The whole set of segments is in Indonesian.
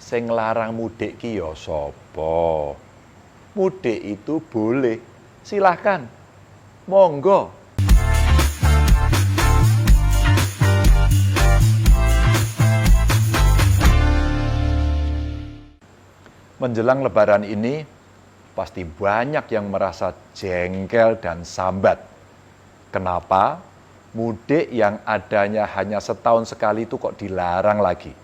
Sing larang mudik ki ya sapa? Mudik itu boleh, silahkan, monggo. Menjelang Lebaran ini, pasti banyak yang merasa jengkel dan sambat. Kenapa? Mudik yang adanya hanya setahun sekali itu kok dilarang lagi.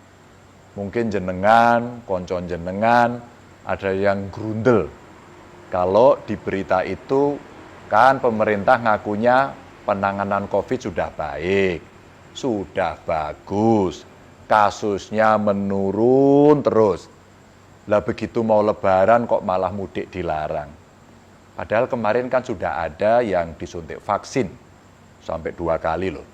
Mungkin jenengan, koncon jenengan, ada yang grundel. Kalau di berita itu kan pemerintah ngakunya penanganan COVID sudah baik, sudah bagus, kasusnya menurun terus. Lah begitu mau Lebaran kok malah mudik dilarang. Padahal kemarin kan sudah ada yang disuntik vaksin sampai 2 kali loh.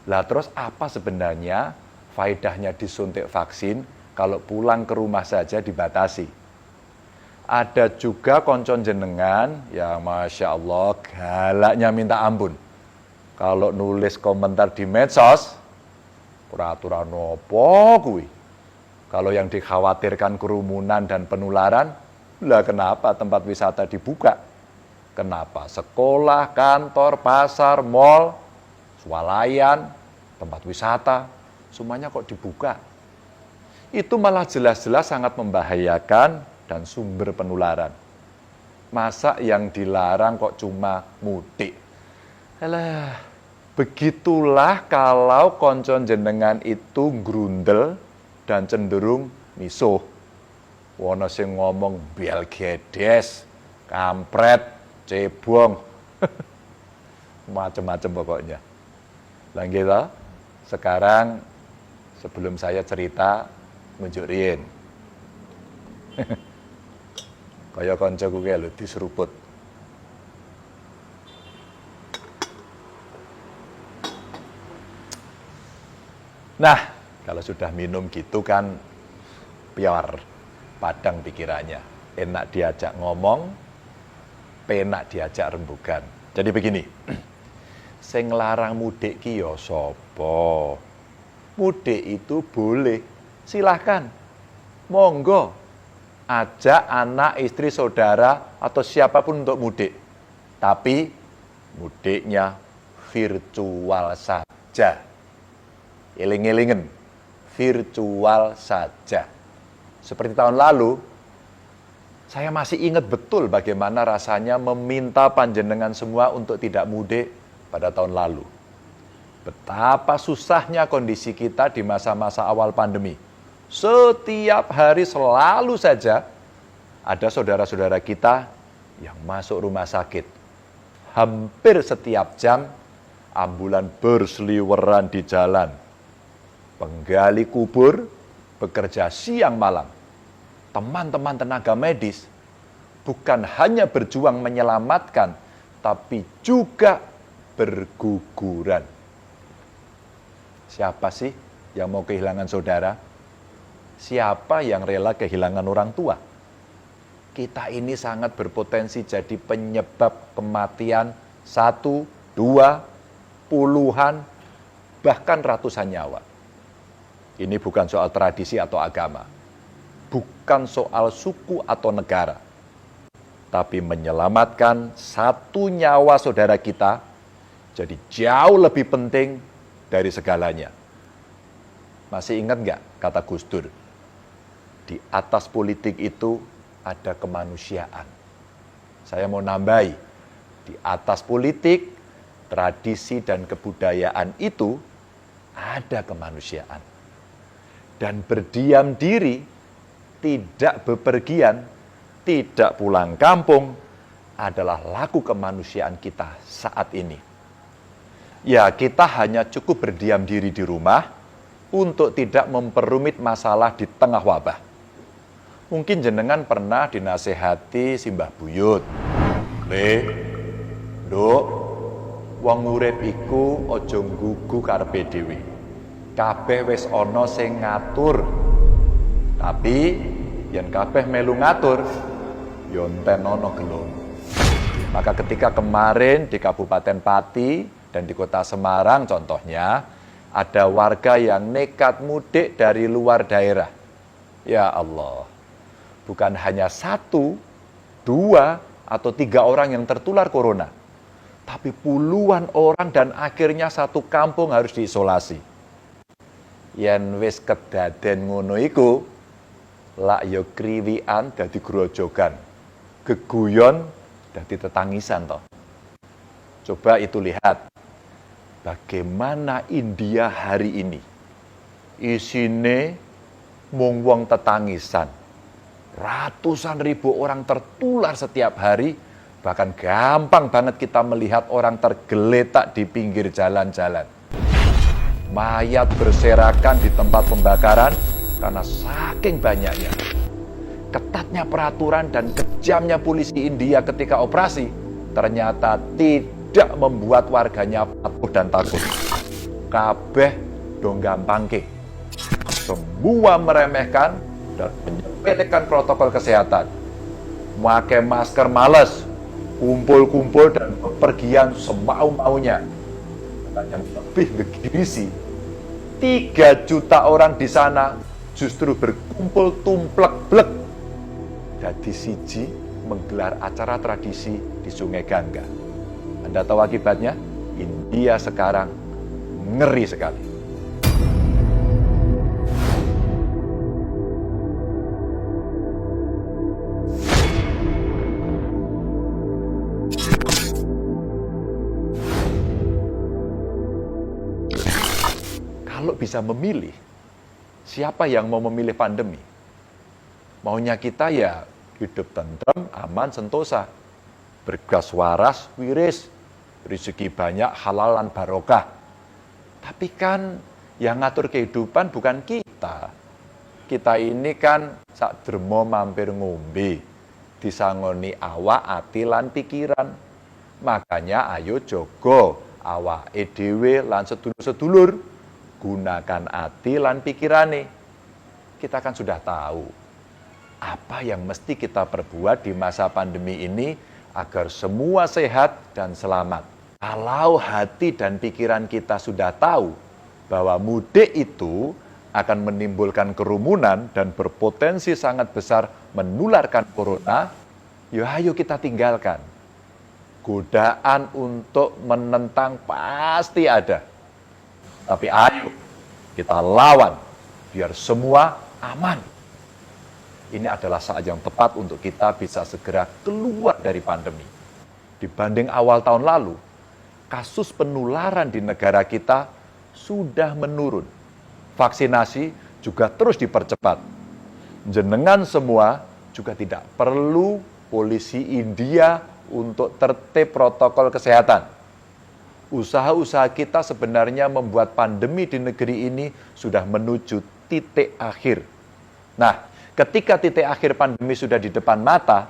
Lah terus apa sebenarnya faedahnya disuntik vaksin kalau pulang ke rumah saja dibatasi? Ada juga koncon jenengan, ya Masya Allah, galaknya minta ampun. Kalau nulis komentar di medsos, peraturan apa kuwi? Kalau yang dikhawatirkan kerumunan dan penularan, lah kenapa tempat wisata dibuka? Kenapa sekolah, kantor, pasar, mal, swalayan, tempat wisata, semuanya kok dibuka? Itu malah jelas-jelas sangat membahayakan dan sumber penularan. Masa yang dilarang kok cuma mudik? Alah, begitulah kalau koncon jenengan itu grundel dan cenderung misuh. Wono sing ngomong belgedes, kampret, cebong, macam-macam pokoknya. Lah gitu. Sekarang sebelum saya cerita ngunjuk riyin. Kaya kancaku kae lho diseruput. Nah, kalau sudah minum gitu kan piar padang pikirannya. Enak diajak ngomong, penak diajak rembugan. Jadi begini, sing larang mudik ki ya sapa? Mudik itu boleh, silahkan, monggo. Ajak anak, istri, saudara, atau siapapun untuk mudik. Tapi mudiknya virtual saja. Eling-elingen, virtual saja. Seperti tahun lalu, saya masih ingat betul bagaimana rasanya meminta panjenengan semua untuk tidak mudik pada tahun lalu. Betapa susahnya kondisi kita di masa-masa awal pandemi. Setiap hari selalu saja ada saudara-saudara kita yang masuk rumah sakit. Hampir setiap jam ambulan berseliweran di jalan. Penggali kubur bekerja siang malam. Teman-teman tenaga medis bukan hanya berjuang menyelamatkan, tapi juga berguguran. Siapa sih yang mau kehilangan saudara? Siapa yang rela kehilangan orang tua? Kita ini sangat berpotensi jadi penyebab kematian 1, 2, puluhan, bahkan ratusan nyawa. Ini bukan soal tradisi atau agama, bukan soal suku atau negara, tapi menyelamatkan 1 nyawa saudara kita jadi jauh lebih penting dari segalanya. Masih ingat nggak kata Gus Dur? Di atas politik itu ada kemanusiaan. Saya mau nambahi, di atas politik, tradisi dan kebudayaan itu ada kemanusiaan. Dan berdiam diri, tidak bepergian, tidak pulang kampung, adalah laku kemanusiaan kita saat ini. Ya, kita hanya cukup berdiam diri di rumah untuk tidak memperumit masalah di tengah wabah. Mungkin jenengan pernah dinasehati simbah buyut. Nduk, wong urip iku aja nggugu karepe dhewe. Kabeh wis ana sing ngatur. Tapi yen kabeh melu ngatur, ya enten ana gelem. Maka ketika kemarin di Kabupaten Pati dan di Kota Semarang contohnya, ada warga yang nekat mudik dari luar daerah. Ya Allah, bukan hanya 1, 2, atau 3 orang yang tertular corona, tapi puluhan orang dan akhirnya satu kampung harus diisolasi. Yen wis kedaden ngono iku, lak yo kriwian dadi grojogan, geguyon dadi tetangisan toh. Coba itu lihat bagaimana India hari ini. Isine mung wong tetangisan. Ratusan ribu orang tertular setiap hari, bahkan gampang banget kita melihat orang tergeletak di pinggir jalan-jalan. Mayat berserakan di tempat pembakaran karena saking banyaknya. Ketatnya peraturan dan kejamnya polisi India ketika operasi ternyata tidak membuat warganya patuh dan takut. Kabeh dong gampangke. Semua meremehkan dan menyepelekan protokol kesehatan. Pakai masker males, kumpul-kumpul dan bepergian semau-maunya. Dan yang lebih ngegirisi, 3 juta orang di sana justru berkumpul tumplek-blek. Dadi siji menggelar acara tradisi di Sungai Gangga. Anda tahu akibatnya? India sekarang ngeri sekali. Kalau bisa memilih, siapa yang mau memilih pandemi? Maunya kita ya hidup tentrem, aman, sentosa. Bergas waras, wiris, rezeki banyak, halal dan barokah. Tapi kan yang ngatur kehidupan bukan kita. Kita ini kan sak dermo mampir ngombe, disangoni awak, ati lan pikiran. Makanya ayo jogo awake dhewe lan sedulur-sedulur. Gunakan hati lan pikirane. Kita kan sudah tahu apa yang mesti kita perbuat di masa pandemi ini agar semua sehat dan selamat. Kalau hati dan pikiran kita sudah tahu bahwa mudik itu akan menimbulkan kerumunan dan berpotensi sangat besar menularkan corona, ya ayo kita tinggalkan. Godaan untuk menentang pasti ada. Tapi ayo kita lawan biar semua aman. Ini adalah saat yang tepat untuk kita bisa segera keluar dari pandemi. Dibanding awal tahun lalu, kasus penularan di negara kita sudah menurun. Vaksinasi juga terus dipercepat. Jenengan semua juga tidak perlu polisi India untuk tertib protokol kesehatan. Usaha-usaha kita sebenarnya membuat pandemi di negeri ini sudah menuju titik akhir. Nah, ketika titik akhir pandemi sudah di depan mata,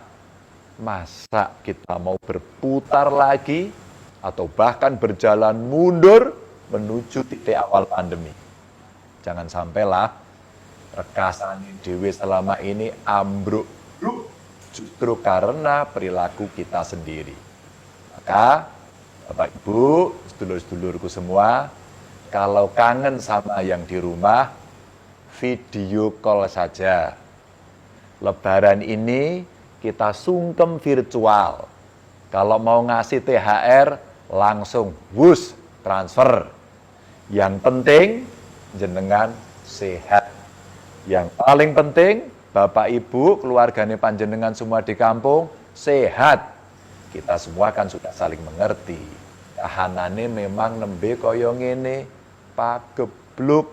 masa kita mau berputar lagi atau bahkan berjalan mundur menuju titik awal pandemi? Jangan sampailah rekasan dhewe selama ini ambruk justru karena perilaku kita sendiri. Maka Bapak Ibu, sedulur-sedulurku semua, kalau kangen sama yang di rumah, video call saja. Lebaran ini kita sungkem virtual. Kalau mau ngasih THR, langsung wus, transfer. Yang penting, jenengan sehat. Yang paling penting, Bapak Ibu, keluarganya panjenengan semua di kampung, sehat. Kita semua kan sudah saling mengerti. Kahanane memang nembe kaya ngene, pagebluk,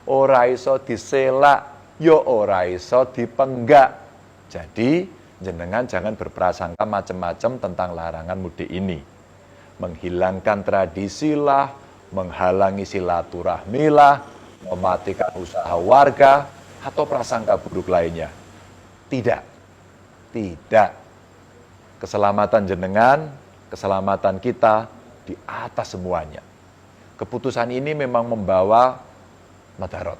ora iso diselak, yo ora iso dipenggak. Jadi, jenengan jangan berprasangka macam-macam tentang larangan mudik ini. Menghilangkan tradisi lah, menghalangi silaturahmi lah, mematikan usaha warga, atau prasangka buruk lainnya. Tidak. Keselamatan jenengan, keselamatan kita di atas semuanya. Keputusan ini memang membawa madarat.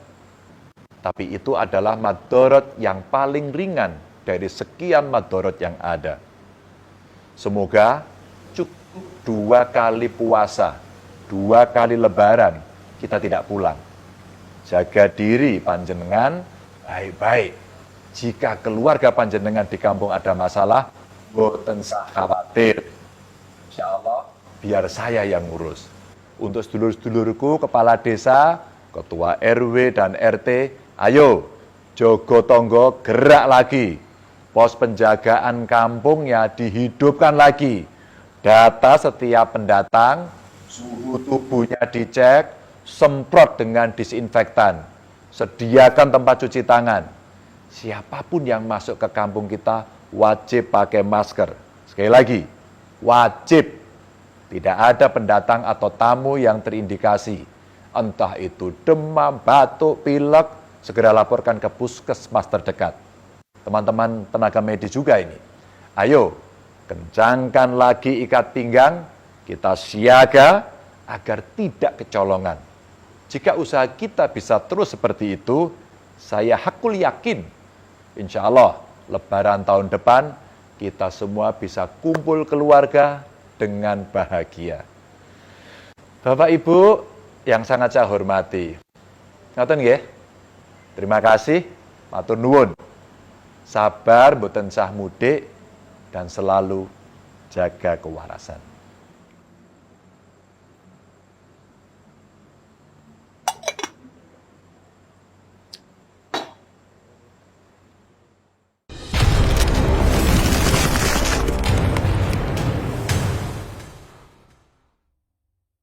Tapi itu adalah madarat yang paling ringan dari sekian madarat yang ada. Semoga cukup 2 kali puasa, 2 kali lebaran, kita tidak pulang. Jaga diri panjenengan, baik-baik. Jika keluarga panjenengan di kampung ada masalah, boten usah khawatir. Insya Allah, biar saya yang ngurus. Untuk sedulur-sedulurku, kepala desa, ketua RW dan RT, ayo, jogo tonggo gerak lagi. Pos penjagaan kampungnya dihidupkan lagi. Data setiap pendatang, suhu tubuhnya dicek, semprot dengan disinfektan. Sediakan tempat cuci tangan. Siapapun yang masuk ke kampung kita wajib pakai masker. Sekali lagi, wajib. Tidak ada pendatang atau tamu yang terindikasi. Entah itu demam, batuk, pilek, segera laporkan ke puskesmas terdekat. Teman-teman tenaga medis juga ini. Ayo, kencangkan lagi ikat pinggang, kita siaga agar tidak kecolongan. Jika usaha kita bisa terus seperti itu, saya hakul yakin, insya Allah Lebaran tahun depan, kita semua bisa kumpul keluarga dengan bahagia. Bapak Ibu yang sangat saya hormati, ngoten nggih? Terima kasih, matur nuwun. Sabar, boten sah mudik, dan selalu jaga kewarasan.